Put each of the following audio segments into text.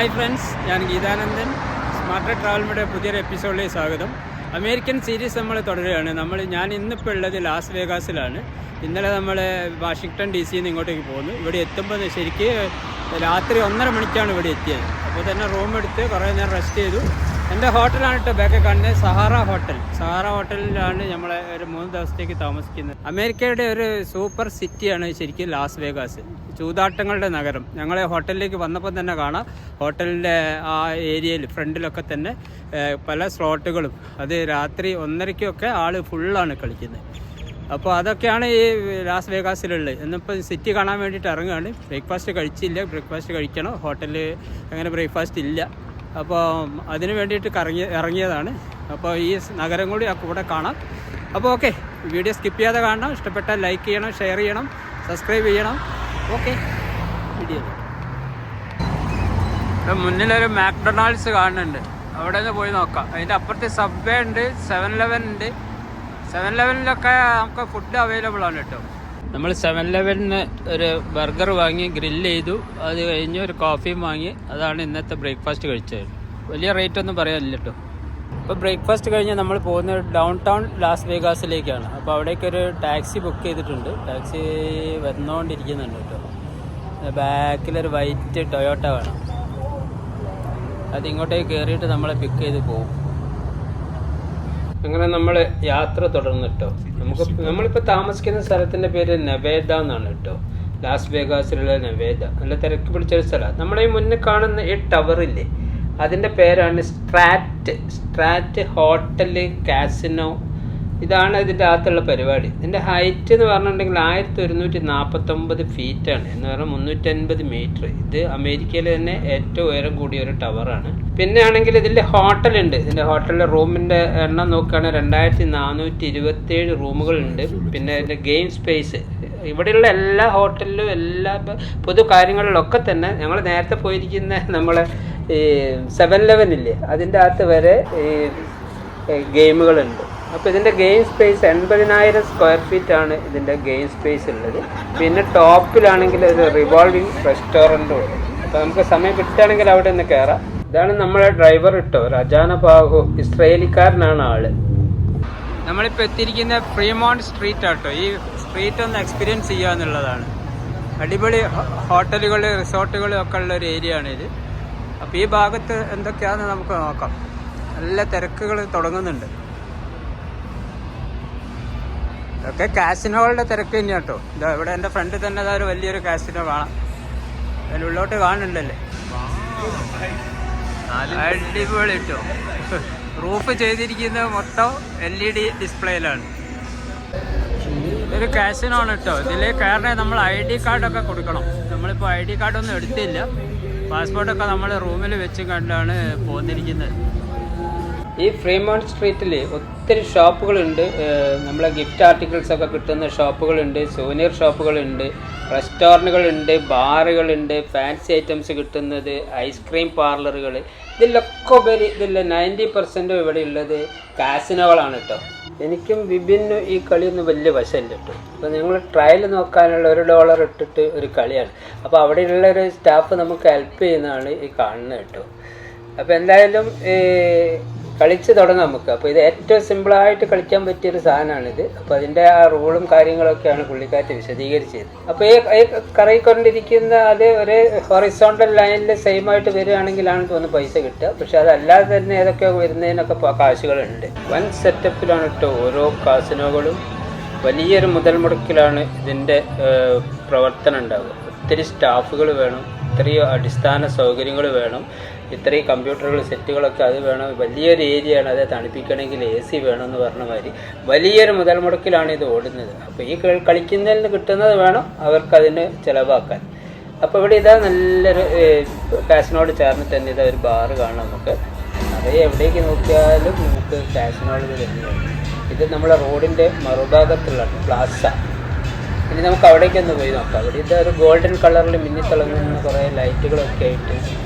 Hi friends, ഞാൻ Geethanandan. Smart ട്രാവലിൻ്റെ പുതിയൊരു എപ്പിസോഡിലേക്ക് സ്വാഗതം. അമേരിക്കൻ സീരീസ് നമ്മൾ തുടരുകയാണ്. ഞാൻ ഇന്നിപ്പോൾ ഉള്ളത് ലാസ് വേഗാസിലാണ്. ഇന്നലെ നമ്മൾ വാഷിങ്ടൺ DC ഇങ്ങോട്ടേക്ക് പോകുന്നു. ഇവിടെ എത്തുമ്പോൾ ശരിക്ക് രാത്രി 1:30 മണിക്കാണ് ഇവിടെ എത്തിയത്. അപ്പോൾ തന്നെ റൂം എടുത്ത് കുറേ നേരം റെസ്റ്റ് ചെയ്തു. എൻ്റെ ഹോട്ടലാണ് കേട്ടോ ബാക്കി കാണുന്നത്, സഹാറ ഹോട്ടലിലാണ് നമ്മൾ ഒരു 3 ദിവസത്തേക്ക് താമസിക്കുന്നത്. അമേരിക്കയുടെ ഒരു സൂപ്പർ സിറ്റിയാണ് ശരിക്കും ലാസ് വേഗാസ്, ചൂതാട്ടങ്ങളുടെ നഗരം. ഞങ്ങൾ ഹോട്ടലിലേക്ക് വന്നപ്പോൾ തന്നെ കാണാം, ഹോട്ടലിൻ്റെ ആ ഏരിയയിൽ ഫ്രണ്ടിലൊക്കെ തന്നെ പല സ്ലോട്ടുകളും. അത് രാത്രി 1:30-ക്കൊക്കെ ആൾ ഫുള്ളാണ് കളിക്കുന്നത്. അപ്പോൾ അതൊക്കെയാണ് ഈ ലാസ് വേഗാസിലുള്ളത്. ഇന്നിപ്പോൾ സിറ്റി കാണാൻ വേണ്ടിയിട്ട് ഇറങ്ങുകയാണ്. ബ്രേക്ക്ഫാസ്റ്റ് കഴിച്ചില്ല, ബ്രേക്ക്ഫാസ്റ്റ് കഴിക്കണം. ഹോട്ടലിൽ അങ്ങനെ ബ്രേക്ക്ഫാസ്റ്റ് ഇല്ല. അപ്പോൾ അതിന് വേണ്ടിയിട്ട് ഇറങ്ങിയതാണ്. അപ്പോൾ ഈ നഗരം കൂടി കൂടെ കാണാം. അപ്പോൾ ഓക്കെ, വീഡിയോ സ്കിപ്പ് ചെയ്യാതെ കാണണം. ഇഷ്ടപ്പെട്ടാൽ ലൈക്ക് ചെയ്യണം, ഷെയർ ചെയ്യണം, സബ്സ്ക്രൈബ് ചെയ്യണം. Okay, video. ഇവിടെ മുന്നിലൊരു മാക്ഡൊണാൾഡ്സ് കാണുന്നുണ്ട്, അവിടെ നിന്ന് പോയി നോക്കാം. അതിൻ്റെ അപ്പുറത്ത് സബ്വേ ഉണ്ട്, 7-Eleven ഉണ്ട്. 7-Elevenലൊക്കെ നമുക്ക് ഫുഡ് അവൈലബിൾ ആണ് കേട്ടോ. നമ്മൾ 7-Elevenന് ഒരു ബർഗർ വാങ്ങി, ഗ്രില്ല് ചെയ്തു. അത് കഴിഞ്ഞ് ഒരു കോഫിയും വാങ്ങി. അതാണ് ഇന്നത്തെ ബ്രേക്ക്ഫാസ്റ്റ് കഴിച്ചത്. വലിയ റേറ്റ് ഒന്നും പറയാനില്ല കേട്ടോ. ഇപ്പോൾ ബ്രേക്ക്ഫാസ്റ്റ് കഴിഞ്ഞ് നമ്മൾ പോകുന്നത് ഡൗൺ ടൗൺ ലാസ് വേഗാസിലേക്കാണ്. അപ്പോൾ അവിടേക്കൊരു ടാക്സി ബുക്ക് ചെയ്തിട്ടുണ്ട്. ടാക്സി വന്നുകൊണ്ടിരിക്കുന്നുണ്ട് കേട്ടോ. ബാക്കിലൊരു വൈറ്റ് ടൊയോട്ട വേണം. അതിങ്ങോട്ടേക്ക് കയറിയിട്ട് നമ്മളെ പിക്ക് ചെയ്ത് പോകും. അങ്ങനെ നമ്മൾ യാത്ര തുടർന്നു കേട്ടോ. നമ്മളിപ്പോൾ താമസിക്കുന്ന സ്ഥലത്തിൻ്റെ പേര് നെവേദ എന്നാണ് കേട്ടോ. ലാസ് വേഗാസിലുള്ള നെവേദ. നല്ല തിരക്ക് പിടിച്ചൊരു സ്ഥലമാണ്. നമ്മുടെ ഈ മുന്നിൽ കാണുന്ന ഈ ടവറില്ലേ, അതിൻ്റെ പേരാണ് സ്ട്രാറ്റ് ഹോട്ടൽ കാസിനോ. ഇതാണ് ഇതിൻ്റെ അകത്തുള്ള പരിപാടി. ഇതിൻ്റെ ഹൈറ്റ് എന്ന് പറഞ്ഞിട്ടുണ്ടെങ്കിൽ 1149 ഫീറ്റാണ്, എന്ന് പറഞ്ഞാൽ 350 മീറ്റർ. ഇത് അമേരിക്കയിൽ തന്നെ ഏറ്റവും ഉയരം കൂടിയ ഒരു ടവറാണ്. പിന്നെ ആണെങ്കിൽ ഇതിൻ്റെ ഹോട്ടലുണ്ട്. ഇതിൻ്റെ ഹോട്ടലിലെ റൂമിൻ്റെ എണ്ണം നോക്കുകയാണെങ്കിൽ 2427 റൂമുകളുണ്ട്. പിന്നെ ഇതിൻ്റെ ഗെയിം സ്പേസ്, ഇവിടെയുള്ള എല്ലാ ഹോട്ടലിലും എല്ലാ പൊതു കാര്യങ്ങളിലൊക്കെ തന്നെ ഞങ്ങൾ നേരത്തെ പോയിരിക്കുന്ന നമ്മളെ ഈ 7-Eleven ഇല്ലേ, അതിൻ്റെ അകത്ത് വരെ ഈ ഗെയിമുകളുണ്ട്. അപ്പോൾ ഇതിൻ്റെ ഗെയിം സ്പേസ് 80,000 സ്ക്വയർ ഫീറ്റാണ് ഇതിൻ്റെ ഗെയിം സ്പേസ് ഉള്ളത്. പിന്നെ ടോപ്പിലാണെങ്കിൽ ഒരു റിവോൾവിങ് റെസ്റ്റോറൻറ്റും ഉണ്ട്. അപ്പോൾ നമുക്ക് സമയം കിട്ടുകയാണെങ്കിൽ അവിടെ നിന്ന് കയറാം. ഇതാണ് നമ്മളെ ഡ്രൈവർ കേട്ടോ, രജാന ബാഹു, ഇസ്രയേലിക്കാരനാണ് ആള്. നമ്മളിപ്പോൾ എത്തിയിരിക്കുന്ന ഫ്രീമോണ്ട് സ്ട്രീറ്റ് ആട്ടോ. ഈ സ്ട്രീറ്റ് ഒന്ന് എക്സ്പീരിയൻസ് ചെയ്യുക എന്നുള്ളതാണ്. അടിപൊളി ഹോട്ടലുകൾ, റിസോർട്ടുകൾ ഒക്കെ ഉള്ള ഒരു ഏരിയ ആണിത്. അപ്പോൾ ഈ ഭാഗത്ത് എന്തൊക്കെയാണെന്ന് നമുക്ക് നോക്കാം. നല്ല തിരക്കുകൾ തുടങ്ങുന്നുണ്ട്. ഇതൊക്കെ കാസിനോകളുടെ തിരക്ക് തന്നെയാണ് കേട്ടോ. ഇതാ ഇവിടെ എൻ്റെ ഫ്രണ്ടിൽ തന്നെ ഒരു വലിയൊരു കാസിനോ കാണാം. അതിനുള്ളോട്ട് കാണുന്നുണ്ടല്ലേ, അടിപൊളി കേട്ടോ. റൂഫ് ചെയ്തിരിക്കുന്നത് മൊത്തം LED ഡിസ്പ്ലേയിലാണ്. ഇതൊരു കാസിനോ ആണ് കേട്ടോ. ഇതിൽ കയറണേ നമ്മൾ ID കാർഡൊക്കെ കൊടുക്കണം. നമ്മളിപ്പോൾ ID കാർഡൊന്നും എടുത്തില്ല. പാസ്പോർട്ടൊക്കെ നമ്മൾ റൂമിൽ വെച്ച് കണ്ടാണ് പോന്നിരിക്കുന്നത്. ഈ ഫ്രീമോണ്ട് സ്ട്രീറ്റിൽ ഒത്തിരി ഷോപ്പുകളുണ്ട്. നമ്മളെ ഗിഫ്റ്റ് ആർട്ടിക്കിൾസൊക്കെ കിട്ടുന്ന ഷോപ്പുകളുണ്ട്, സൂനിയർ ഷോപ്പുകളുണ്ട്, റെസ്റ്റോറൻറ്റുകളുണ്ട്, ബാറുകളുണ്ട്, ഫാൻസി ഐറ്റംസ് കിട്ടുന്നത്, ഐസ്ക്രീം പാർലറുകൾ. ഇതിലൊക്കെ ഉപരി 90% ഇവിടെ ഉള്ളത് കാസിനോകളാണ് കേട്ടോ. എനിക്കും വിഭിന്നും ഈ കളിയൊന്നും വലിയ വശമില്ല കേട്ടോ. അപ്പോൾ നിങ്ങൾ ട്രയൽ നോക്കാനുള്ള $1 ഇട്ടിട്ട് ഒരു കളിയാണ്. അപ്പോൾ അവിടെയുള്ള ഒരു സ്റ്റാഫ് നമുക്ക് ഹെൽപ്പ് ചെയ്യുന്നതാണ് ഈ കാണുന്നത് കേട്ടോ. അപ്പോൾ എന്തായാലും കളിച്ച് തുടങ്ങാം നമുക്ക്. അപ്പോൾ ഇത് ഏറ്റവും സിമ്പിളായിട്ട് കളിക്കാൻ പറ്റിയൊരു സാധനമാണിത്. അപ്പോൾ അതിൻ്റെ ആ റൂളും കാര്യങ്ങളൊക്കെയാണ് പുള്ളിക്കാറ്റ് വിശദീകരിച്ചത്. അപ്പോൾ ഈ കറങ്ങിക്കൊണ്ടിരിക്കുന്ന അത് ഒരു ഹൊറിസോണ്ടൽ ലൈനിൽ സെയിം ആയിട്ട് വരികയാണെങ്കിലാണ് തോന്നുന്നു പൈസ കിട്ടുക. പക്ഷെ അതല്ലാതെ തന്നെ ഏതൊക്കെ വരുന്നതിനൊക്കെ കാശുകളുണ്ട്. വൻ സെറ്റപ്പിലാണ് കേട്ടോ ഓരോ കാസിനോകളും. വലിയൊരു മുതൽ മുടക്കിലാണ് ഇതിൻ്റെ പ്രവർത്തനം ഉണ്ടാവുക. ഒത്തിരി സ്റ്റാഫുകൾ വേണം, ഇത്രയും അടിസ്ഥാന സൗകര്യങ്ങൾ വേണം, ഇത്രയും കമ്പ്യൂട്ടറുകൾ സെറ്റുകളൊക്കെ അത് വേണം. വലിയൊരു ഏരിയയാണ്. അത് തണുപ്പിക്കണമെങ്കിൽ AC വേണമെന്ന് പറഞ്ഞ മാതിരി വലിയൊരു മുതൽ മുടക്കിലാണ് ഇത് ഓടുന്നത്. അപ്പോൾ ഈ കളിക്കുന്നതിൽ നിന്ന് കിട്ടുന്നത് വേണം അവർക്കതിന് ചിലവാക്കാൻ. അപ്പോൾ ഇവിടെ ഇതാ നല്ലൊരു കാസിനോട് ചേർന്ന് തന്നെ ഇതാ ഒരു ബാറ് കാണാം നമുക്ക്. അത് എവിടേക്ക് നോക്കിയാലും നമുക്ക് കാസിനോട് തന്നെയാണ്. ഇത് നമ്മളെ റോഡിൻ്റെ മറുഭാഗത്തുള്ള പ്ലാസ. ഇനി നമുക്ക് അവിടേക്കൊന്ന് പോയി നോക്കാം. അവിടെ ഇതാ ഒരു ഗോൾഡൻ കളറിൽ മിന്നിത്തിളങ്ങുന്ന കുറേ ലൈറ്റുകളൊക്കെ ആയിട്ട്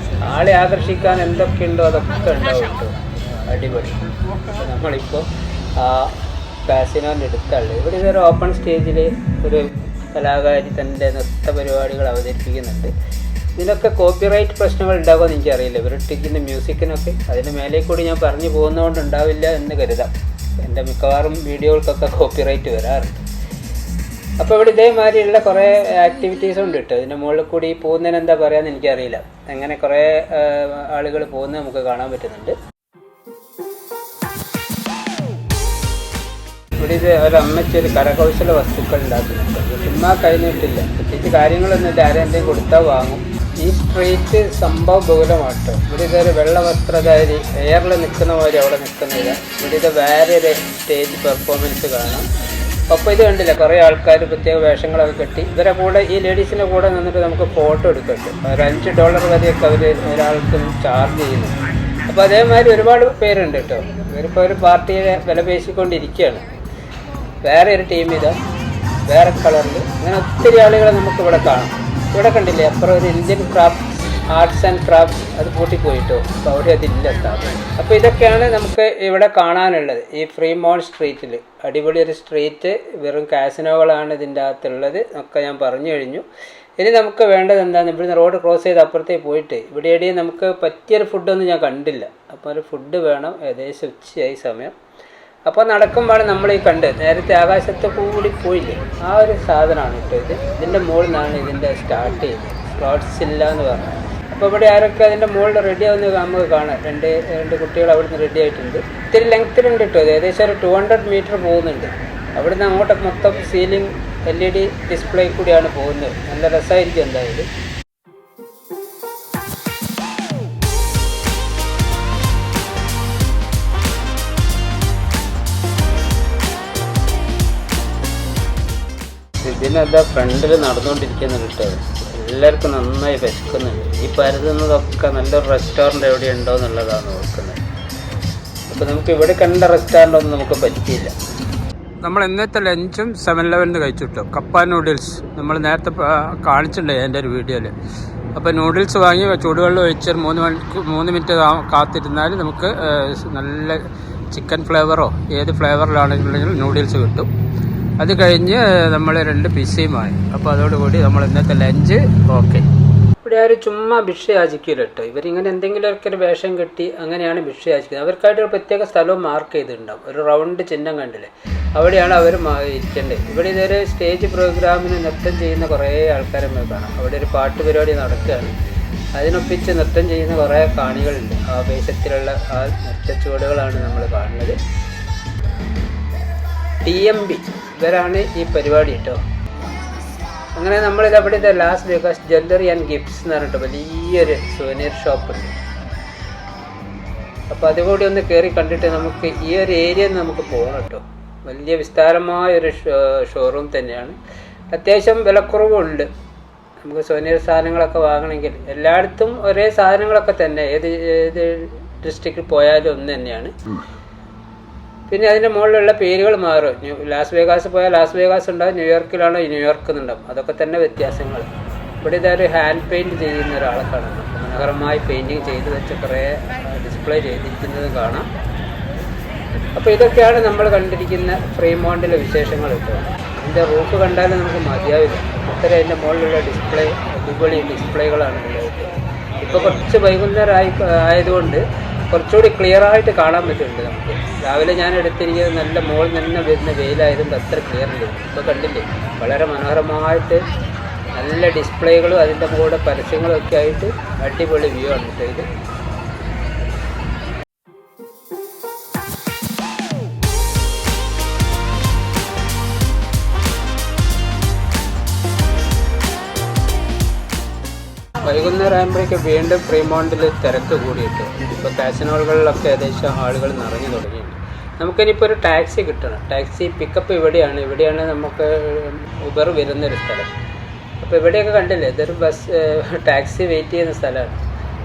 ആളെ ആകർഷിക്കാൻ എന്തൊക്കെയുണ്ടോ അതൊക്കെ ഉണ്ടാവും കേട്ടോ. അടിപൊളി. അപ്പോൾ നമ്മളിപ്പോൾ ആ കാസിനോൻ്റെ അടുത്തുള്ള ഇവിടെ ഇതൊരു ഓപ്പൺ സ്റ്റേജിൽ ഒരു കലാകാരി തൻ്റെ നൃത്ത പരിപാടികൾ അവതരിപ്പിക്കുന്നുണ്ട്. ഇതിനൊക്കെ കോപ്പിറൈറ്റ് പ്രശ്നങ്ങൾ ഉണ്ടാകുമെന്ന് എനിക്കറിയില്ല. ഇവരിട്ടിരിക്കുന്ന മ്യൂസിക്കിനൊക്കെ അതിന് മേലെ കൂടി ഞാൻ പറഞ്ഞു പോകുന്നതുകൊണ്ട് ഉണ്ടാവില്ല എന്ന് കരുതാം. എൻ്റെ മിക്കവാറും വീഡിയോകൾക്കൊക്കെ കോപ്പിറൈറ്റ് വരാറുണ്ട്. അപ്പോൾ ഇവിടെ ഇതേമാതിരിയുള്ള കുറേ ആക്ടിവിറ്റീസ് ഉണ്ട് കേട്ടോ. ഇതിൻ്റെ മുകളിൽ കൂടി പോകുന്നതിന് എന്താ പറയാമെന്ന് എനിക്കറിയില്ല. അങ്ങനെ കുറേ ആളുകൾ പോകുന്നത് നമുക്ക് കാണാൻ പറ്റുന്നുണ്ട്. ഇവിടെ ഇത് ഒരമ്മച്ചി ഒരു കരകൗശല വസ്തുക്കൾ ഉണ്ടാക്കുന്നുണ്ട്. ചുമ്മാ കഴിഞ്ഞിട്ടില്ല, പ്രത്യേകിച്ച് കാര്യങ്ങളൊന്നുമില്ല. ആരും എന്തെങ്കിലും കൊടുത്താൽ വാങ്ങും. ഈ സ്ട്രീറ്റ് സംഭവ ബഹുലമാട്ടോ. ഇവിടെ ഇതൊരു വെള്ള വസ്ത്രധാരി എയറിൽ നിൽക്കുന്ന പോലെ അവിടെ നിൽക്കുന്നില്ല. ഇവിടെ ഇത് വേറെ ഒരു സ്റ്റേജ് പെർഫോമൻസ് കാണാം. അപ്പോൾ ഇത് കണ്ടില്ല, കുറേ ആൾക്കാർ പ്രത്യേക വേഷങ്ങളൊക്കെ കെട്ടി ഇവരെ കൂടെ, ഈ ലേഡീസിൻ്റെ കൂടെ നിന്നിട്ട് നമുക്ക് ഫോട്ടോ എടുക്കുന്നുണ്ട്. ഒരു $5 വരെയൊക്കെ അവർ ഒരാൾക്ക് ചാർജ് ചെയ്യുന്നു. അപ്പോൾ അതേമാതിരി ഒരുപാട് പേരുണ്ട് കേട്ടോ. ഇവരിപ്പോൾ ഒരു പാർട്ടിയെ വില പേശിക്കൊണ്ടിരിക്കുകയാണ്. വേറെ ഒരു ടീം ഇതാ വേറെ കളറിൽ, അങ്ങനെ ഒത്തിരി ആളുകളെ നമുക്കിവിടെ കാണാം. ഇവിടെ കണ്ടില്ലേ അപ്പുറം ഒരു ഇന്ത്യൻ ആർട്സ് ആൻഡ് ക്രാഫ്റ്റ്സ്, അത് പൂട്ടിപ്പോയിട്ടോ. അപ്പോൾ അവിടെ അതില്ല സ്ഥാപനം. അപ്പോൾ ഇതൊക്കെയാണ് നമുക്ക് ഇവിടെ കാണാനുള്ളത് ഈ ഫ്രീമോൺ സ്ട്രീറ്റിൽ. അടിപൊളി ഒരു സ്ട്രീറ്റ്, വെറും കാസിനോകളാണ് ഇതിൻ്റെ അകത്തുള്ളത് ഒക്കെ ഞാൻ പറഞ്ഞു കഴിഞ്ഞു. ഇനി നമുക്ക് വേണ്ടത് എന്താണെന്ന്, ഇവിടുന്ന് റോഡ് ക്രോസ് ചെയ്ത് അപ്പുറത്തേക്ക് പോയിട്ട് ഇവിടെ എവിടെയും നമുക്ക് പറ്റിയൊരു ഫുഡൊന്നും ഞാൻ കണ്ടില്ല. അപ്പോൾ ഒരു ഫുഡ് വേണം. ഏകദേശം ഉച്ചയായി സമയം. അപ്പോൾ നടക്കുമ്പോഴാണ് നമ്മൾ ഈ കണ്ട് നേരത്തെ ആകാശത്ത് കൂടി പോയില്ലേ, ആ ഒരു സാധനമാണ് കേട്ടോ ഇത്. ഇതിൻ്റെ മുകളിൽ നിന്നാണ് ഇതിൻ്റെ സ്റ്റാർട്ട് ചെയ്യുന്നത്. സ്ലോട്ട്സ് ഇല്ല എന്ന് പറഞ്ഞു. അപ്പോൾ ഇവിടെ ആരൊക്കെ അതിൻ്റെ മുകളിൽ റെഡി ആവുന്നത് നമുക്ക് കാണാം. രണ്ട് കുട്ടികൾ അവിടുന്ന് റെഡി ആയിട്ടുണ്ട്. ഇത്തിരി ലെങ്ത്തിലുണ്ട് കേട്ടോ. ഇത് ഏകദേശം ഒരു 200 മീറ്റർ പോകുന്നുണ്ട്. അവിടുന്ന് അങ്ങോട്ട് മൊത്തം സീലിംഗ് LED ഡിസ്പ്ലേ കൂടിയാണ് പോകുന്നത്. നല്ല രസമായിരിക്കും എന്തായാലും. ഇതിനെന്താ ഫ്രണ്ടിൽ നടന്നുകൊണ്ടിരിക്കുന്നുണ്ട് കേട്ടോ. എല്ലാവർക്കും നന്നായി വിശക്കുന്നുണ്ട്. ഈ പരതുന്നതൊക്കെ നല്ലൊരു റെസ്റ്റോറൻറ്റ് എവിടെ ഉണ്ടോ എന്നുള്ളതാണ് നോക്കുന്നത്. അപ്പോൾ നമുക്ക് ഇവിടെ കണ്ട റെസ്റ്റോറൻ്റ് ഒന്നും നമുക്ക് പറ്റിയില്ല. നമ്മൾ ഇന്നത്തെ ലഞ്ചും 7-Eleven കഴിച്ചു കിട്ടും. കപ്പ നൂഡിൽസ് നമ്മൾ നേരത്തെ കാണിച്ചിട്ടുണ്ടായി എൻ്റെ ഒരു വീഡിയോയിൽ. അപ്പോൾ നൂഡിൽസ് വാങ്ങി ചൂടുവെള്ളം ഒഴിച്ച് 3 മിനിറ്റ് കാത്തിരുന്നാൽ നമുക്ക് നല്ല ചിക്കൻ ഫ്ലേവറോ ഏത് ഫ്ലേവറിലാണെന്നുണ്ടെങ്കിൽ നൂഡിൽസ് കിട്ടും. അത് കഴിഞ്ഞ് നമ്മൾ 2 പിസയും വാങ്ങി. അപ്പോൾ അതോടുകൂടി നമ്മൾ ഇന്നത്തെ ലഞ്ച് ഓക്കെ. ഇവിടെ ആരും ചുമ്മാ ഭിക്ഷ യാചിക്കില്ല കേട്ടോ. ഇവരിങ്ങനെ എന്തെങ്കിലുമൊക്കെ ഒരു വേഷം കെട്ടി അങ്ങനെയാണ് ഭിക്ഷ യാചിക്കുന്നത്. അവർക്കായിട്ട് ഒരു പ്രത്യേക സ്ഥലവും മാർക്ക് ചെയ്തിട്ടുണ്ടാവും. ഒരു റൗണ്ട് ചിഹ്നം കണ്ടില്ലേ, അവിടെയാണ് അവർ ഇരിക്കേണ്ടത്. ഇവിടെ ഇതൊരു സ്റ്റേജ് പ്രോഗ്രാമിന് നൃത്തം ചെയ്യുന്ന കുറേ ആൾക്കാരെ നമുക്ക് കാണാം. അവിടെ ഒരു പാട്ട് പരിപാടി നടക്കുകയാണ്. അതിനൊപ്പിച്ച് നൃത്തം ചെയ്യുന്ന കുറേ കാണികളുണ്ട്. ആ വേഷത്തിലുള്ള ആ നൃത്തച്ചുവടുകളാണ് നമ്മൾ കാണുന്നത്. TMB ഇവരാണ് ഈ പരിപാടി കേട്ടോ. അങ്ങനെ നമ്മളിത് അവിടെ ഇത് Las Vegas jewellery and gifts എന്ന് പറഞ്ഞിട്ട് വലിയൊരു സുവനീർ ഷോപ്പുണ്ട്. അപ്പോൾ അതുകൂടി ഒന്ന് കയറി കണ്ടിട്ട് നമുക്ക് ഈ ഒരു ഏരിയയിൽ നിന്ന് നമുക്ക് പോകണം കേട്ടോ. വലിയ വിസ്താരമായൊരു ഷോറൂം തന്നെയാണ്. അത്യാവശ്യം വിലക്കുറവുണ്ട്. നമുക്ക് സുവനീർ സാധനങ്ങളൊക്കെ വാങ്ങണമെങ്കിൽ എല്ലായിടത്തും ഒരേ സാധനങ്ങളൊക്കെ തന്നെ, ഏത് ഡിസ്ട്രിക്റ്റിൽ പോയാലും ഒന്ന് തന്നെയാണ്. പിന്നെ അതിൻ്റെ മുകളിലുള്ള പേരുകൾ മാറും. ലാസ് വേഗാസ് പോയാൽ ലാസ് വേഗാസ് ഉണ്ടാവും, ന്യൂയോർക്കിലാണോ ന്യൂയോർക്ക് എന്നുണ്ടാവും. അതൊക്കെ തന്നെ വ്യത്യാസങ്ങൾ. ഇവിടെ ഇതൊരു ഹാൻഡ് പെയിൻറ്റ് ചെയ്യുന്ന ഒരാളെ കാണാം. മനോഹരമായി പെയിൻറ്റിങ് ചെയ്ത് വെച്ച് കുറേ ഡിസ്പ്ലേ ചെയ്തിരിക്കുന്നതും കാണാം. അപ്പോൾ ഇതൊക്കെയാണ് നമ്മൾ കണ്ടിരിക്കുന്ന ഫ്രീമോണ്ടിലെ വിശേഷങ്ങൾ കേട്ടോ. ഇതിൻ്റെ റൂഫ് കണ്ടാലും നമുക്ക് മതിയാവില്ല. അത്ര അതിൻ്റെ മുകളിലുള്ള ഡിസ്പ്ലേ അടിപൊളി ഡിസ്പ്ലേകളാണ് ഉള്ളത്. ഇപ്പോൾ കുറച്ച് വൈകുന്നേരം ആയതുകൊണ്ട് കുറച്ചുകൂടി ക്ലിയറായിട്ട് കാണാൻ പറ്റുന്നുണ്ട് നമുക്ക്. രാവിലെ ഞാൻ എടുത്തിരിക്കുന്നത് നല്ല മുകളിൽ തന്നെ വരുന്ന വെയിലായതുകൊണ്ട് അത്ര ക്ലിയർ ഇല്ല. ഇപ്പോൾ കണ്ടില്ലേ, വളരെ മനോഹരമായിട്ട് നല്ല ഡിസ്പ്ലേകളും അതിൻ്റെ മുകളിലെ പരസ്യങ്ങളും ഒക്കെ ആയിട്ട് അടിപൊളി വ്യൂ ആണ് കേട്ടോ ഇത്. വൈകുന്നേരം ആകുമ്പോഴേക്ക് വീണ്ടും ഫ്രീമോണ്ടിൽ തിരക്ക് കൂടിയിട്ട് ഇപ്പോൾ കാസിനോകളിലൊക്കെ ഏകദേശം ആളുകൾ നിറഞ്ഞു തുടങ്ങിയിട്ടുണ്ട്. നമുക്കിനിപ്പോൾ ഒരു ടാക്സി കിട്ടണം. ടാക്സി പിക്കപ്പ് ഇവിടെയാണ് നമുക്ക് ഉബർ വരുന്നൊരു സ്ഥലം. അപ്പോൾ ഇവിടെയൊക്കെ കണ്ടില്ലേ, ഇതൊരു ടാക്സി വെയിറ്റ് ചെയ്യുന്ന സ്ഥലമാണ്.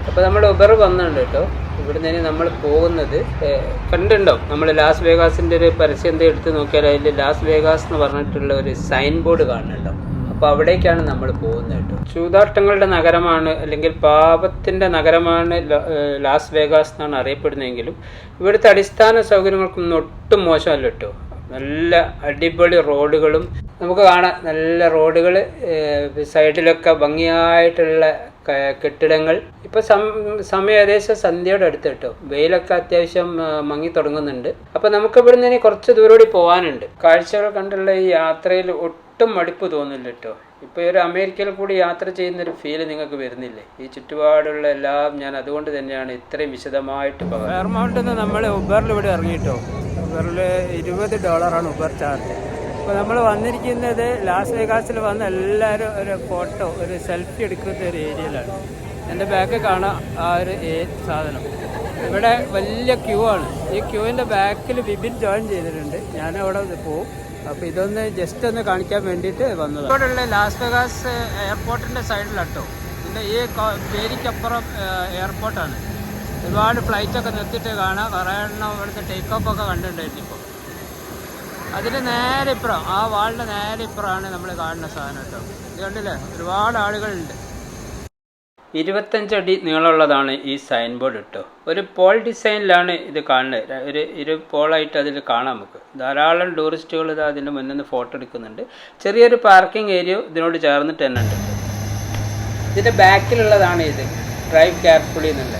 അപ്പോൾ നമ്മൾ ഉബർ വന്നിട്ടുണ്ട് കേട്ടോ. ഇവിടുന്ന് ഇനി നമ്മൾ പോകുന്നത് കണ്ടിട്ടുണ്ടോ, നമ്മൾ ലാസ് വേഗാസിൻ്റെ ഒരു പരസ്യം എന്തെങ്കിലും എടുത്ത് നോക്കിയാൽ അതിൽ ലാസ് വേഗാസ് എന്ന് പറഞ്ഞിട്ടുള്ള ഒരു സൈൻ ബോർഡ് കാണുന്നുണ്ടോ. അപ്പോൾ അവിടേക്കാണ് നമ്മൾ പോകുന്നത് കേട്ടോ. ചൂതാട്ടങ്ങളുടെ നഗരമാണ്, അല്ലെങ്കിൽ പാപത്തിൻ്റെ നഗരമാണ് ലാസ് വേഗാസ് എന്നാണ് അറിയപ്പെടുന്നതെങ്കിലും ഇവിടുത്തെ അടിസ്ഥാന സൗകര്യങ്ങൾക്കൊന്നും ഒട്ടും മോശമല്ല കേട്ടോ. നല്ല അടിപൊളി റോഡുകളും നമുക്ക് കാണാം. നല്ല റോഡുകൾ, സൈഡിലൊക്കെ ഭംഗിയായിട്ടുള്ള കെട്ടിടങ്ങൾ. ഇപ്പോൾ സമയം ഏകദേശം സന്ധ്യയുടെ അടുത്ത് കേട്ടോ. വെയിലൊക്കെ അത്യാവശ്യം മങ്ങി തുടങ്ങുന്നുണ്ട്. അപ്പോൾ നമുക്ക് ഇവിടെ നിന്ന് ഇനി കുറച്ച് ദൂരോടി പോകാനുണ്ട്. കാഴ്ചകൾ കണ്ടുള്ള ഈ യാത്രയിൽ ഒട്ടും മടുപ്പ് തോന്നില്ല കേട്ടോ. ഇപ്പോൾ ഒരു അമേരിക്കയിൽ കൂടി യാത്ര ചെയ്യുന്നൊരു ഫീല് നിങ്ങൾക്ക് വരുന്നില്ലേ? ഈ ചുറ്റുപാടുള്ള എല്ലാം ഞാൻ അതുകൊണ്ട് തന്നെയാണ് ഇത്രയും വിശദമായിട്ട് പറയുന്നത്. ഫെയർമൗണ്ടിൽ നിന്ന് നമ്മൾ ഉബറിൽ ഇവിടെ ഇറങ്ങിയിട്ടോ. ഉബറിൽ $20 ഉബർ ചാർജ്. അപ്പോൾ നമ്മൾ വന്നിരിക്കുന്നത് ലാസ് വേഗാസിൽ വന്ന് എല്ലാവരും ഒരു ഫോട്ടോ, ഒരു സെൽഫി എടുക്കുന്ന ഒരു ഏരിയയിലാണ്. എൻ്റെ ബാക്ക് കാണാം ആ ഒരു സാധനം. ഇവിടെ വലിയ ക്യൂ ആണ്. ഈ ക്യൂവിൻ്റെ ബാക്കിൽ ബിബിൻ ജോയിൻ ചെയ്തിട്ടുണ്ട്. ഞാൻ അവിടെ പോവും. അപ്പോൾ ഇതൊന്ന് ജസ്റ്റ് ഒന്ന് കാണിക്കാൻ വേണ്ടിയിട്ട് വന്നത്. ഇവിടെയുള്ള ലാസ് വേഗാസ് എയർപോർട്ടിൻ്റെ സൈഡിലാട്ടോ. പിന്നെ ഈ പേരിക്കപ്പുറം എയർപോർട്ടാണ്. ഒരുപാട് ഫ്ലൈറ്റൊക്കെ നിർത്തിയിട്ട് കാണാം. കുറേ എണ്ണം ഇവിടുത്തെ ടേക്ക് ഓഫ് ഒക്കെ കണ്ടിട്ടുണ്ടായിരുന്നു. ഇപ്പോൾ അതിന് നേരെ ഇപ്പുറം, ആ വാളിൻ്റെ നേരെ ഇപ്പുറമാണ് നമ്മൾ കാണുന്ന സാധനം കേട്ടോ. ഇത് കണ്ടില്ലേ, ഒരുപാട് ആളുകളുണ്ട്. 25 അടി നീളമുള്ളതാണ് ഈ സൈൻ ബോർഡ് കേട്ടോ. ഒരു പോൾ ഡിസൈനിലാണ് ഇത് കാണുന്നത്. ഒരു പോളായിട്ട് അതിൽ കാണാം നമുക്ക്. ധാരാളം ടൂറിസ്റ്റുകൾ ഇത് അതിൻ്റെ മുന്നിൽ നിന്ന് ഫോട്ടോ എടുക്കുന്നുണ്ട്. ചെറിയൊരു പാർക്കിംഗ് ഏരിയ ഇതിനോട് ചേർന്നിട്ട് തന്നെ ഉണ്ട്. ഇതിൻ്റെ ബാക്കിലുള്ളതാണ് ഇത്, ഡ്രൈവ് കെയർഫുള്ളി എന്നുള്ള.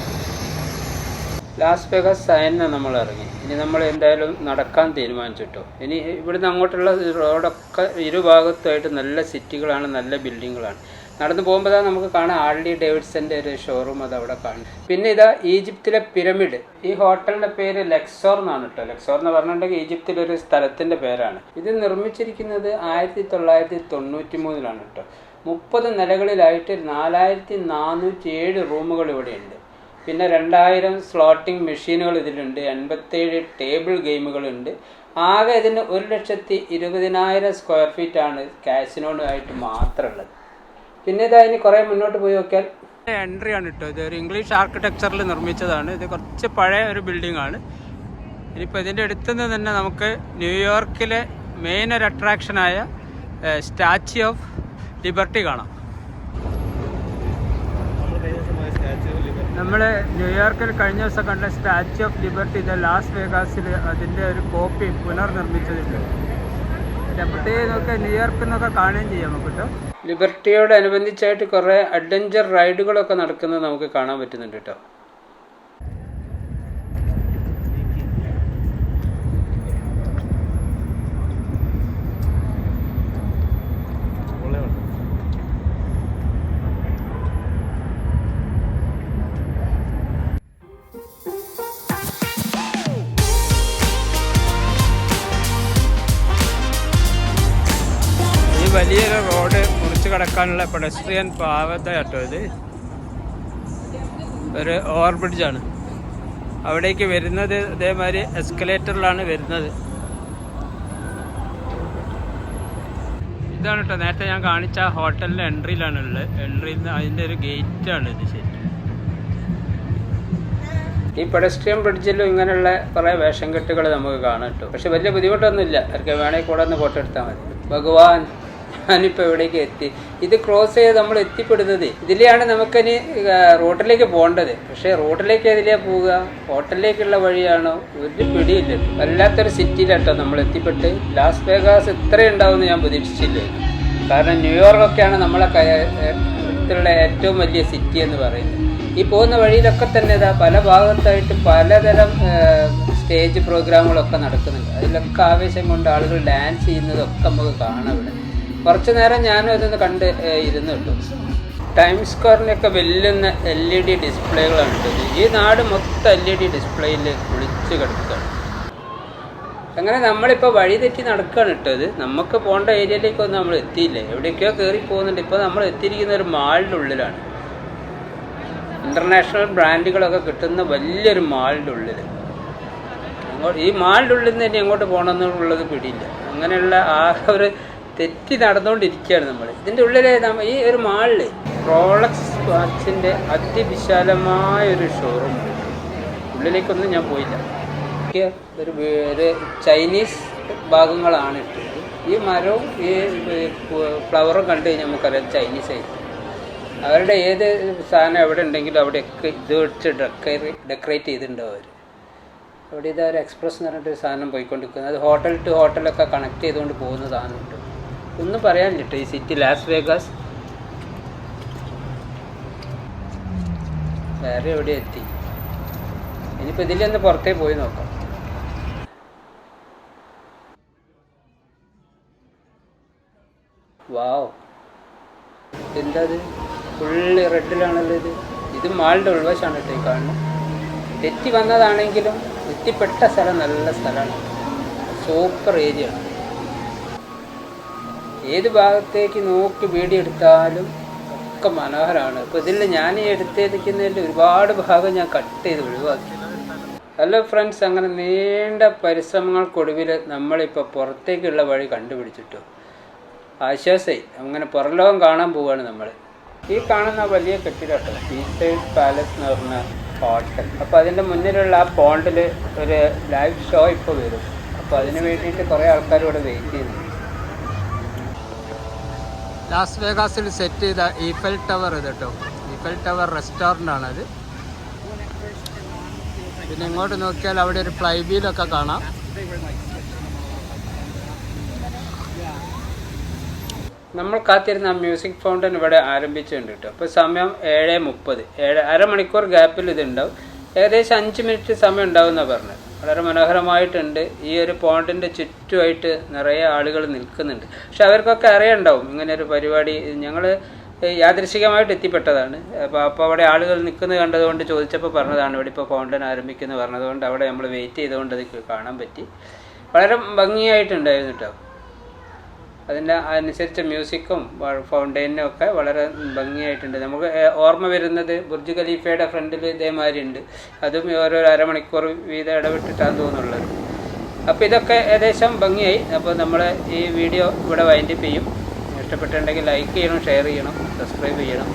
ലാസ് വേഗാസ് സൈനിന് നമ്മൾ ഇറങ്ങി. ഇനി നമ്മൾ എന്തായാലും നടക്കാൻ തീരുമാനിച്ചിട്ടോ. ഇനി ഇവിടുന്ന് അങ്ങോട്ടുള്ള റോഡൊക്കെ ഇരുഭാഗത്തുമായിട്ട് നല്ല സിറ്റികളാണ്, നല്ല ബിൽഡിങ്ങുകളാണ്. നടന്നു പോകുമ്പോൾ നമുക്ക് കാണാം ആർലി ഡേവിഡ്സൻ്റെ ഒരു ഷോറൂം അത് അവിടെ കാണും. പിന്നെ ഇതാ ഈജിപ്തിലെ പിരമിഡ്. ഈ ഹോട്ടലിൻ്റെ പേര് ലക്സോർ എന്നാണ് കേട്ടോ. ലക്സോർ എന്ന് പറഞ്ഞിട്ടുണ്ടെങ്കിൽ ഈജിപ്തിലൊരു സ്ഥലത്തിൻ്റെ പേരാണ്. ഇത് നിർമ്മിച്ചിരിക്കുന്നത് 1993 കേട്ടോ. 30 നിലകളിലായിട്ട് 4407 റൂമുകൾ ഇവിടെയുണ്ട്. പിന്നെ 2000 സ്ലോട്ടിംഗ് മെഷീനുകൾ ഇതിലുണ്ട്. 87 ടേബിൾ ഗെയിമുകളുണ്ട്. ആകെ ഇതിന് 1,20,000 സ്ക്വയർ ഫീറ്റാണ് കാസിനോണായിട്ട് മാത്രമുള്ളത്. പിന്നെ ഇതാ ഇനി കുറേ മുന്നോട്ട് പോയി നോക്കിയാൽ എൻട്രി ആണ് കേട്ടോ. ഇത് ഒരു ഇംഗ്ലീഷ് ആർക്കിടെക്ചറിൽ നിർമ്മിച്ചതാണ്. ഇത് കുറച്ച് പഴയ ഒരു ബിൽഡിംഗ് ആണ്. ഇനിയിപ്പോൾ ഇതിൻ്റെ അടുത്ത് നിന്ന് തന്നെ നമുക്ക് ന്യൂയോർക്കിലെ മെയിൻ ഒരു അട്രാക്ഷനായ സ്റ്റാച്യു ഓഫ് ലിബർട്ടി കാണാം. നമ്മൾ ന്യൂയോർക്കിൽ കഴിഞ്ഞ ദിവസം കണ്ട സ്റ്റാച്യു ഓഫ് ലിബർട്ടി ഇത് ലാസ് വേഗാസിൽ അതിൻ്റെ ഒരു കോപ്പി പുനർനിർമ്മിച്ചതുണ്ട്. പ്രത്യേകം നോക്കുക, ന്യൂയോർക്കിൽ നിന്നൊക്കെ കാണുകയും ചെയ്യാം നമുക്ക് കേട്ടോ. ലിബർട്ടിയോടനുബന്ധിച്ചായിട്ട് കുറേ അഡ്വഞ്ചർ റൈഡുകളൊക്കെ നടക്കുന്നത് നമുക്ക് കാണാൻ പറ്റുന്നുണ്ട് കേട്ടോ. വലിയൊരു റോഡ് മുറിച്ച് കടക്കാനുള്ള പെഡസ്ട്രിയൻ പാത കേട്ടോ. ഇത് ഒരു ഓവർബ്രിഡ്ജാണ്. അവിടേക്ക് വരുന്നത് ഇതേമാതിരി എസ്കലേറ്ററിലാണ് വരുന്നത്. ഇതാണ് കേട്ടോ നേരത്തെ ഞാൻ കാണിച്ച ഹോട്ടലിൻ്റെ എൻട്രിയിലാണുള്ളത്. എൻട്രിയിൽ നിന്ന് അതിൻ്റെ ഒരു ഗേറ്റാണ് ഇത്. ശരി, ഈ പെഡസ്ട്രിയൻ ബ്രിഡ്ജിലും ഇങ്ങനെയുള്ള കുറേ വേഷം കെട്ടുകൾ നമുക്ക് കാണാം കേട്ടോ. പക്ഷെ വലിയ ബുദ്ധിമുട്ടൊന്നുമില്ല. അവർക്ക് വേണമെങ്കിൽ കൂടെ ഒന്ന് ഫോട്ടോ എടുത്താൽ മതി. ഭഗവാൻ, ഞാനിപ്പോൾ എവിടേക്ക് എത്തി. ഇത് ക്രോസ് ചെയ്ത് നമ്മൾ എത്തിപ്പെടുന്നത് ഇതിലെയാണ്. നമുക്കിനി റോഡിലേക്ക് പോകേണ്ടത്. പക്ഷേ റോഡിലേക്ക് ഏതിലെയാണ് പോവുക? ഹോട്ടലിലേക്കുള്ള വഴിയാണോ? ഒരു പിടിയില്ല. വല്ലാത്തൊരു സിറ്റിയിലാട്ടോ നമ്മൾ എത്തിപ്പെട്ട്. ലാസ് വേഗാസ് ഇത്രയും ഉണ്ടാവുമെന്ന് ഞാൻ പ്രതീക്ഷിച്ചില്ല. കാരണം ന്യൂയോർക്കൊക്കെയാണ് നമ്മളെ അടുത്തുള്ള ഏറ്റവും വലിയ സിറ്റി എന്ന് പറയുന്നത്. ഈ പോകുന്ന വഴിയിലൊക്കെ തന്നെ ഇതാ പല ഭാഗത്തായിട്ട് പലതരം സ്റ്റേജ് പ്രോഗ്രാമുകളൊക്കെ നടക്കുന്നുണ്ട്. അതിലൊക്കെ ആവേശം കൊണ്ട് ആളുകൾ ഡാൻസ് ചെയ്യുന്നതൊക്കെ നമുക്ക് കാണാം ഇവിടെ. കുറച്ച് നേരം ഞാനും അതൊന്ന് കണ്ട് ഇരുന്ന് കിട്ടും. ടൈംസ് സ്ക്വയറിനൊക്കെ വെല്ലുന്ന LED ഡിസ്പ്ലേകളാണ് കിട്ടുന്നത്. ഈ നാട് മൊത്തം LED ഡിസ്പ്ലേയിൽ കുളിച്ച് കിടക്കുകയാണ്. അങ്ങനെ നമ്മളിപ്പോൾ വഴി തെറ്റി നടക്കുകയാണ് ഇട്ടത്. നമുക്ക് പോകേണ്ട ഏരിയയിലേക്കൊന്നും നമ്മൾ എത്തിയില്ല. എവിടേക്കോ കയറി പോകുന്നുണ്ട്. ഇപ്പോൾ നമ്മൾ എത്തിയിരിക്കുന്ന ഒരു മാളിൻ്റെ ഉള്ളിലാണ്. ഇൻ്റർനാഷണൽ ബ്രാൻഡുകളൊക്കെ കിട്ടുന്ന വലിയൊരു മാളിൻ്റെ ഉള്ളിൽ. ഈ മാളിൻ്റെ ഉള്ളിൽ നിന്ന് തന്നെ എങ്ങോട്ട് പോകണമെന്നുള്ളത് പിടിയില്ല. അങ്ങനെയുള്ള ആ ഒരു തെറ്റി നടന്നുകൊണ്ടിരിക്കുകയാണ് നമ്മൾ. ഇതിൻ്റെ ഉള്ളിൽ ഈ ഒരു മാളിൽ റോളക്സ് വാച്ചിൻ്റെ അതിവിശാലമായൊരു ഷോറൂം. ഉള്ളിലേക്കൊന്നും ഞാൻ പോയില്ല. ഒരു ചൈനീസ് ഭാഗങ്ങളാണ് ഇട്ടത്. ഈ മരവും ഈ ഫ്ലവറും കണ്ടു കഴിഞ്ഞാൽ നമുക്കറിയാം ചൈനീസ് ആയിട്ട്. അവരുടെ ഏത് സാധനം എവിടെ ഉണ്ടെങ്കിലും അവിടെയൊക്കെ ഇത് വെച്ച് ഡെക്കറേറ്റ് ചെയ്തിട്ടുണ്ടാവും അവർ. അവിടെ ഇതാ ഒരു എക്സ്പ്രസ് എന്ന് പറഞ്ഞിട്ടൊരു സാധനം പോയിക്കൊണ്ടിരിക്കുന്നത്. അത് ഹോട്ടൽ ടു ഹോട്ടലൊക്കെ കണക്ട് ചെയ്തുകൊണ്ട് പോകുന്ന സാധനമുണ്ട്. ഒന്നും പറയാനില്ല ഈ സിറ്റി ലാസ് വേഗാസ്. വേറെ എവിടെ എത്തി. ഇനിയിപ്പോൾ ഇതിലൊന്ന് പുറത്തേക്ക് പോയി നോക്കാം. വാവ്, എന്താ ഇത് ഫുള്ള് റെഡിലാണല്ലോ. ഇത് മാളിൻ്റെ ഉൾവശമാണ് കേട്ടോ ഈ കാണുന്നത്. തെറ്റി വന്നതാണെങ്കിലും എത്തിപ്പെട്ട സ്ഥലം നല്ല സ്ഥലമാണ്, സൂപ്പർ ഏരിയ ആണ്. ഏത് ഭാഗത്തേക്ക് നോക്കി വീഡിയോ എടുത്താലും ഒക്കെ മനോഹരമാണ്. അപ്പോൾ ഇതിൽ ഞാൻ എടുത്തിരിക്കുന്നതിൽ ഒരുപാട് ഭാഗം ഞാൻ കട്ട് ചെയ്ത് ഒഴിവാക്കി. ഹലോ ഫ്രണ്ട്സ്, അങ്ങനെ നീണ്ട പരിശ്രമങ്ങൾക്കൊടുവിൽ നമ്മളിപ്പോൾ പുറത്തേക്കുള്ള വഴി കണ്ടുപിടിച്ചിട്ടു. ആശ്വാസമായി. അങ്ങനെ പുറംലോകം കാണാൻ പോവുകയാണ് നമ്മൾ. ഈ കാണുന്ന വലിയ കെട്ടിടം കേട്ടോ, സീസൈഡ് പാലസ് എന്ന് പറഞ്ഞ ഹോട്ടൽ. അപ്പോൾ അതിൻ്റെ മുന്നിലുള്ള ആ പോണ്ടിൽ ഒരു ലൈവ് ഷോ ഇപ്പോൾ വരും. അപ്പോൾ അതിന് വേണ്ടിയിട്ട് കുറേ ആൾക്കാർ ഇവിടെ വെയിറ്റ് ചെയ്യുന്നു. ലാസ് വേഗാസിൽ സെറ്റ് ചെയ്ത ഈഫൽ ടവർ ഇത് കേട്ടോ. ഈഫൽ ടവർ റെസ്റ്റോറൻ്റ് ആണത്. പിന്നെ ഇങ്ങോട്ട് നോക്കിയാൽ അവിടെ ഒരു ഫ്ലൈ വീലൊക്കെ കാണാം. നമ്മൾ കാത്തിരുന്ന ആ മ്യൂസിക് ഫൗണ്ടൻ ഇവിടെ ആരംഭിച്ചിട്ടുണ്ട് കേട്ടോ. അപ്പോൾ സമയം 7:30, അരമണിക്കൂർ ഗ്യാപ്പിൽ ഇതുണ്ടാവും. ഏകദേശം 5 മിനിറ്റ് സമയം ഉണ്ടാവും എന്നാണ് പറഞ്ഞത്. വളരെ മനോഹരമായിട്ടുണ്ട്. ഈ ഒരു പോണ്ടിൻ്റെ ചുറ്റുമായിട്ട് നിറയെ ആളുകൾ നിൽക്കുന്നുണ്ട്. പക്ഷെ അവർക്കൊക്കെ അറിയണ്ടാവും ഇങ്ങനെ ഒരു പരിപാടി. ഞങ്ങൾ യാദൃശികമായിട്ട് എത്തിപ്പെട്ടതാണ്. അപ്പോൾ അവിടെ ആളുകൾ നിൽക്കുന്നത് കണ്ടതുകൊണ്ട് ചോദിച്ചപ്പോൾ പറഞ്ഞതാണ് ഇവിടെ ഇപ്പോൾ ഫൗണ്ടൻ ആരംഭിക്കുന്നു പറഞ്ഞതുകൊണ്ട് അവിടെ നമ്മൾ വെയിറ്റ് ചെയ്തുകൊണ്ട് അത് കാണാൻ പറ്റി. വളരെ ഭംഗിയായിട്ടുണ്ടായിരുന്നു കേട്ടോ. അതിൻ്റെ അനുസരിച്ച് മ്യൂസിക്കും ഫൗണ്ടൈനും ഒക്കെ വളരെ ഭംഗിയായിട്ടുണ്ട്. നമുക്ക് ഓർമ്മ വരുന്നത് ബുർജ് ഖലീഫയുടെ ഫ്രണ്ടിൽ ഇതേമാതിരി ഉണ്ട്. അതും ഓരോ അരമണിക്കൂർ വീതം ഇടവിട്ടിട്ടാണ് തോന്നുന്നുള്ളത്. അപ്പോൾ ഇതൊക്കെ ഏകദേശം ഭംഗിയായി. അപ്പോൾ നമ്മൾ ഈ വീഡിയോ ഇവിടെ വൈൻഡപ്പ് ചെയ്യും. ഇഷ്ടപ്പെട്ടിട്ടുണ്ടെങ്കിൽ ലൈക്ക് ചെയ്യണം, ഷെയർ ചെയ്യണം, സബ്സ്ക്രൈബ് ചെയ്യണം.